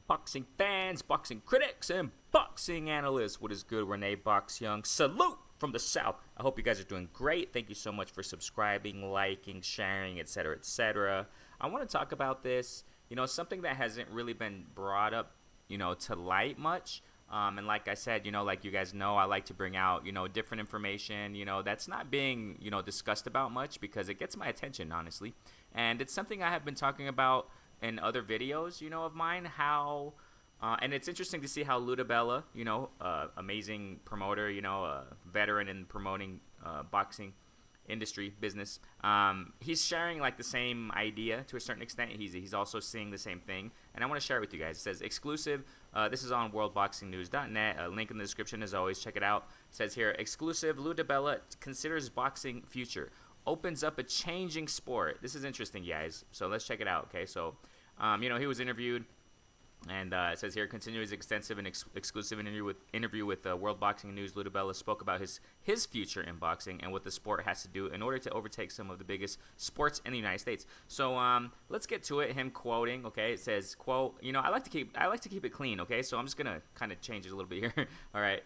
Boxing fans, boxing critics, and boxing analysts. What is good? Renee Box Young. Salute from the South. I hope you guys are doing great. Thank you so much for subscribing, liking, sharing, etc., etc. I want to talk about this, something that hasn't really been brought up, to light much. And like I said, like you guys know, I like to bring out, different information, that's not being, discussed about much because it gets my attention, honestly. And it's something I have been talking about in other videos, of mine, how, and it's interesting to see how Luda Bella, amazing promoter, a veteran in promoting boxing industry business, he's sharing like the same idea to a certain extent. He's also seeing the same thing, and I want to share it with you guys. It says exclusive. This is on worldboxingnews.net. Link in the description as always. Check it out. It says here exclusive. Lou Dibella considers boxing future. Opens up a changing sport. This is interesting, guys. So let's check it out. Okay, so he was interviewed. And it says here, continue his extensive and exclusive interview with World Boxing News. Luda Bella spoke about his future in boxing and what the sport has to do in order to overtake some of the biggest sports in the United States. So let's get to it. Him quoting, okay? It says, "quote I like to keep it clean." Okay, so I'm just gonna kind of change it a little bit here. All right.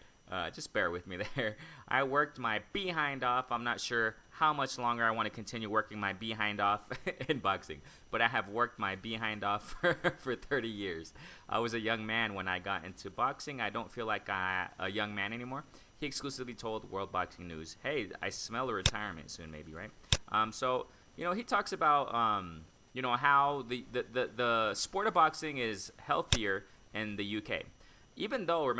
Just bear with me there. I worked my behind off. I'm not sure how much longer I want to continue working my behind off in boxing, but I have worked my behind off for 30 years. I was a young man when I got into boxing. I don't feel like I'm a young man anymore. He exclusively told World Boxing News, "Hey, I smell a retirement soon, maybe, right?" So he talks about how the sport of boxing is healthier in the UK, even though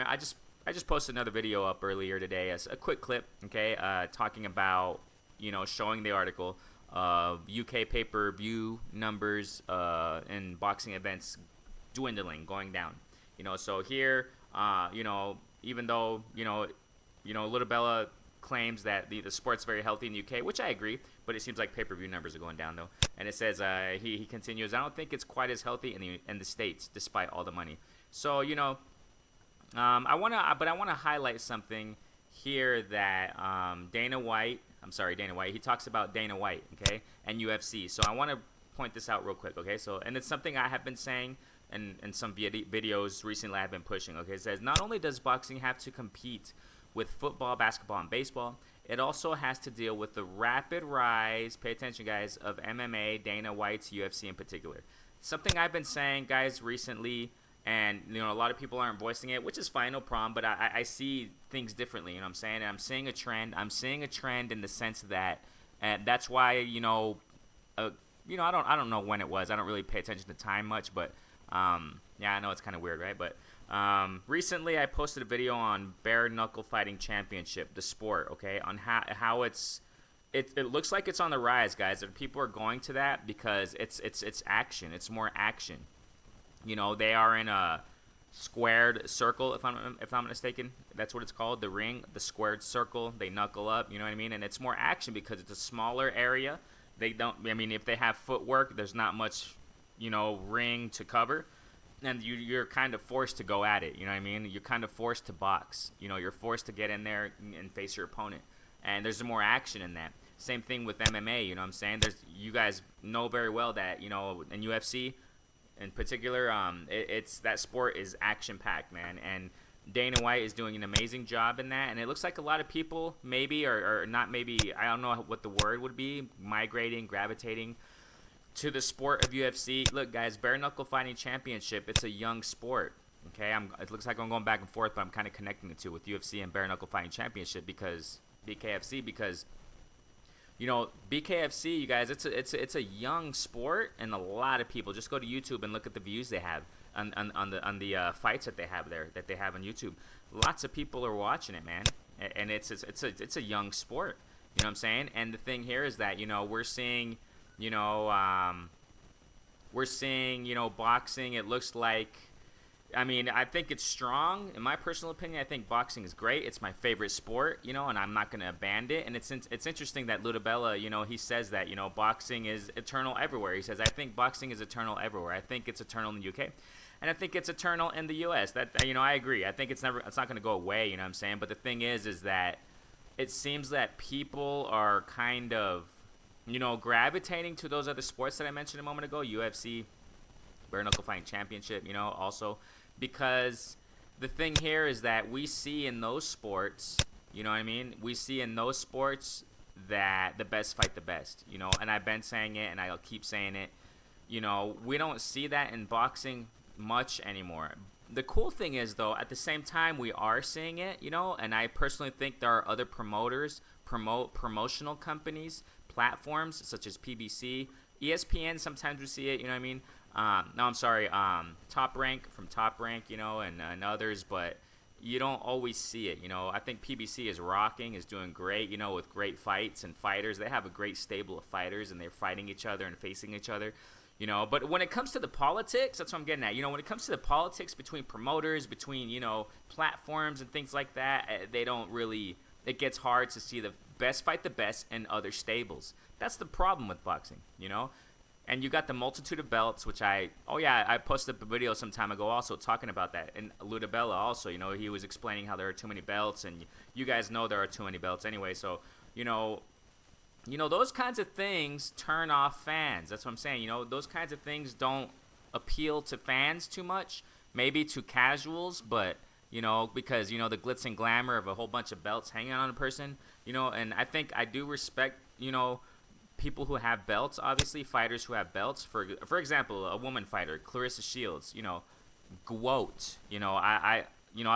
I just posted another video up earlier today as a quick clip, okay, talking about, showing the article of UK pay-per-view numbers in boxing events dwindling, going down. So here, even though, Luda Bella claims that the sport's very healthy in the UK, which I agree, but it seems like pay-per-view numbers are going down, though. And it says, he continues, "I don't think it's quite as healthy in the States, despite all the money." So, I want to highlight something here that Dana White, he talks about Dana White, okay, and UFC. So I want to point this out real quick, okay? So, and it's something I have been saying in some videos recently I've been pushing, okay? It says, not only does boxing have to compete with football, basketball, and baseball, it also has to deal with the rapid rise, pay attention guys, of MMA, Dana White's UFC in particular. Something I've been saying, guys, recently. And, a lot of people aren't voicing it, which is fine, no problem. But I see things differently, what I'm saying? And I'm seeing a trend. I'm seeing a trend in the sense that, and that's why, I don't know when it was. I don't really pay attention to time much. But, yeah, I know it's kind of weird, right? But recently I posted a video on Bare Knuckle Fighting Championship, the sport, okay, on how it looks like it's on the rise, guys. And people are going to that because it's action. It's more action. They are in a squared circle, if I'm not mistaken. That's what it's called, the ring, the squared circle. They knuckle up, you know what I mean? And it's more action because it's a smaller area. If they have footwork, there's not much, ring to cover. And you're kind of forced to go at it, you know what I mean? You're kind of forced to box. You're forced to get in there and face your opponent. And there's more action in that. Same thing with MMA, you know what I'm saying? You guys know very well that, in UFC, in particular, it's that sport is action-packed, man, and Dana White is doing an amazing job in that, and it looks like a lot of people maybe, or not maybe, I don't know what the word would be, gravitating to the sport of UFC. Look, guys, Bare Knuckle Fighting Championship, it's a young sport, okay? It looks like I'm going back and forth, but I'm kind of connecting the two with UFC and Bare Knuckle Fighting Championship because BKFC, because BKFC, you guys, it's a young sport, and a lot of people just go to YouTube and look at the views they have on the fights that they have there, that they have on YouTube. Lots of people are watching it, man, and it's a young sport. You know what I'm saying? And the thing here is that we're seeing boxing. It looks like. I think it's strong. In my personal opinion, I think boxing is great. It's my favorite sport, and I'm not going to abandon it. And it's interesting that Luda Bella, he says that, boxing is eternal everywhere. He says, I think boxing is eternal everywhere. I think it's eternal in the UK. And I think it's eternal in the US. That, I agree. I think it's not going to go away, you know what I'm saying? But the thing is that it seems that people are kind of, gravitating to those other sports that I mentioned a moment ago, UFC, bare knuckle fighting championship, also because the thing here is that we see in those sports, you know what I mean? We see in those sports that the best fight the best, and I've been saying it and I'll keep saying it. We don't see that in boxing much anymore. The cool thing is, though, at the same time, we are seeing it, and I personally think there are other promotional companies, platforms such as PBC, ESPN. Sometimes we see it, you know what I mean? No, I'm sorry, Top Rank, and others, but you don't always see it, I think PBC is rocking, is doing great, with great fights and fighters. They have a great stable of fighters, and they're fighting each other and facing each other. But when it comes to the politics, that's what I'm getting at. When it comes to the politics between promoters, between, platforms and things like that, they don't really, it gets hard to see the best fight the best in other stables. That's the problem with boxing, And you got the multitude of belts, which I posted a video some time ago also talking about that. And Lou Dibella also, he was explaining how there are too many belts, and you guys know there are too many belts anyway. So, those kinds of things turn off fans. That's what I'm saying. Those kinds of things don't appeal to fans too much, maybe to casuals, but, because, the glitz and glamour of a whole bunch of belts hanging on a person, and I think I do respect, people who have belts, obviously, fighters who have belts. For example, a woman fighter, Clarissa Shields, GWOAT, I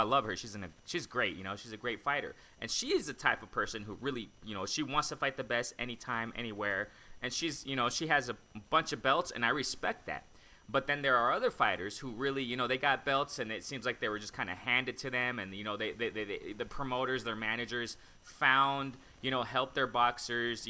love her. She's great. She's a great fighter, and she is the type of person who really, she wants to fight the best anytime, anywhere, and she's, she has a bunch of belts, and I respect that. But then there are other fighters who really, they got belts, and it seems like they were just kind of handed to them, and the promoters, their managers found, helped their boxers,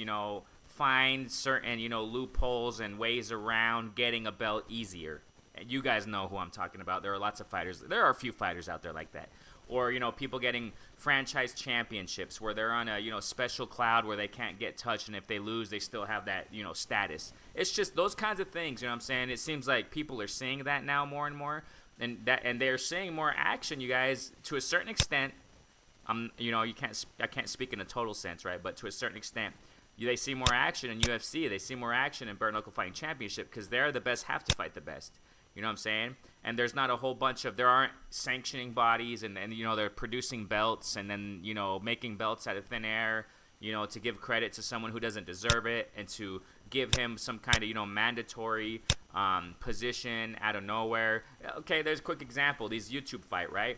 find certain, loopholes and ways around getting a belt easier. You guys know who I'm talking about. There are lots of fighters. There are a few fighters out there like that. Or, people getting franchise championships where they're on a, special cloud where they can't get touched, and if they lose, they still have that, status. It's just those kinds of things, what I'm saying? It seems like people are seeing that now more and more, and they're seeing more action, you guys, to a certain extent. I can't speak in a total sense, right? But to a certain extent, they see more action in UFC. They see more action in bare knuckle fighting championship because they're the best have to fight the best. You know what I'm saying? And there's not a whole bunch of, there aren't sanctioning bodies and they're producing belts and then, making belts out of thin air, to give credit to someone who doesn't deserve it and to give him some kind of, mandatory position out of nowhere. Okay, there's a quick example. These YouTube fight, right?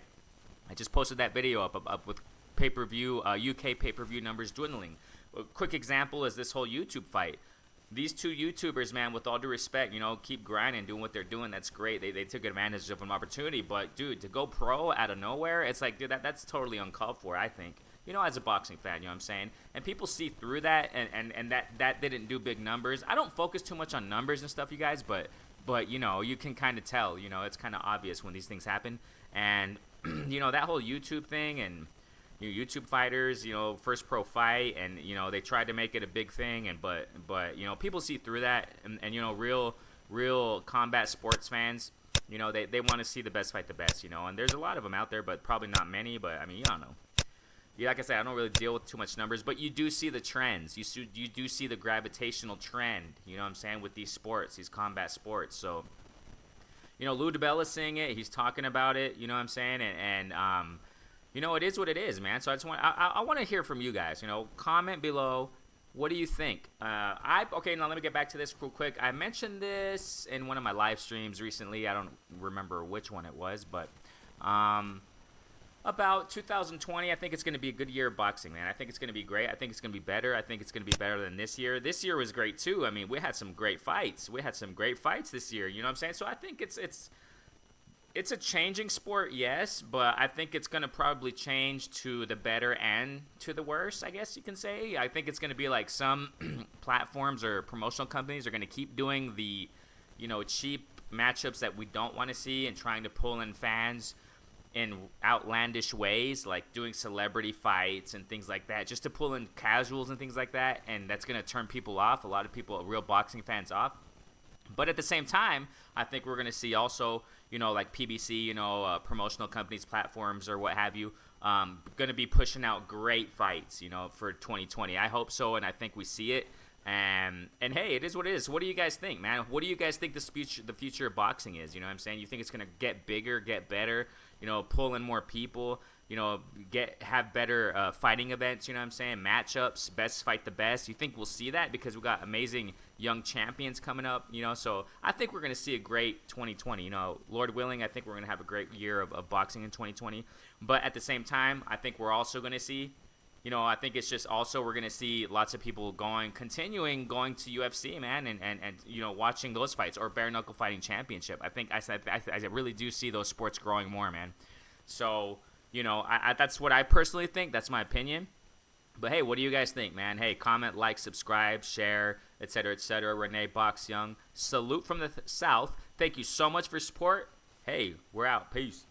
I just posted that video up with pay-per-view, UK pay-per-view numbers dwindling. A quick example is this whole YouTube fight. These two YouTubers, man, with all due respect, keep grinding, doing what they're doing. That's great. They took advantage of an opportunity. But, dude, to go pro out of nowhere, it's like, dude, that's totally uncalled for, I think. As a boxing fan, you know what I'm saying? And people see through that, and that didn't do big numbers. I don't focus too much on numbers and stuff, you guys, but you can kind of tell, it's kind of obvious when these things happen. And, that whole YouTube thing and YouTube fighters, first pro fight, and they tried to make it a big thing, and but people see through that, and real combat sports fans, they want to see the best fight the best, and there's a lot of them out there, but probably not many. But I mean, you don't know. Yeah, like I said, I don't really deal with too much numbers, but you do see the trends. You do see the gravitational trend. You know what I'm saying, with these sports, these combat sports. So, Lou Dibella seeing it, he's talking about it. You know what I'm saying, and it is what it is, man. So I want to hear from you guys. Comment below. What do you think? Okay, now let me get back to this real quick. I mentioned this in one of my live streams recently. I don't remember which one it was, but about 2020, I think it's going to be a good year of boxing, man. I think it's going to be great. I think it's going to be better. I think it's going to be better than this year. This year was great too. I mean, we had some great fights. We had some great fights this year. You know what I'm saying? So I think it's a changing sport, yes, but I think it's going to probably change to the better and to the worse, I guess you can say. I think it's going to be like some platforms or promotional companies are going to keep doing the, cheap matchups that we don't want to see and trying to pull in fans in outlandish ways, like doing celebrity fights and things like that, just to pull in casuals and things like that, and that's going to turn people off, a lot of people, real boxing fans off. But at the same time, I think we're going to see also, like PBC, promotional companies, platforms, or what have you, going to be pushing out great fights, for 2020. I hope so, and I think we see it. And hey, it is what it is. What do you guys think, man? What do you guys think the future of boxing is? You know what I'm saying? You think it's gonna get bigger, get better? You know, pull in more people. You know, have better fighting events. You know what I'm saying? Matchups, best fight the best. You think we'll see that because we got amazing young champions coming up? You know, so I think we're gonna see a great 2020. You know, Lord willing, I think we're gonna have a great year of boxing in 2020. But at the same time, I think we're also gonna see. You know, I think it's just also we're going to see lots of people continuing going to UFC, man, and you know, watching those fights or bare knuckle fighting championship. I think I really do see those sports growing more, man. So, you know, that's what I personally think. That's my opinion. But hey, what do you guys think, man? Hey, comment, like, subscribe, share, etc., etc. Renee Box Young. Salute from the South. Thank you so much for support. Hey, we're out. Peace.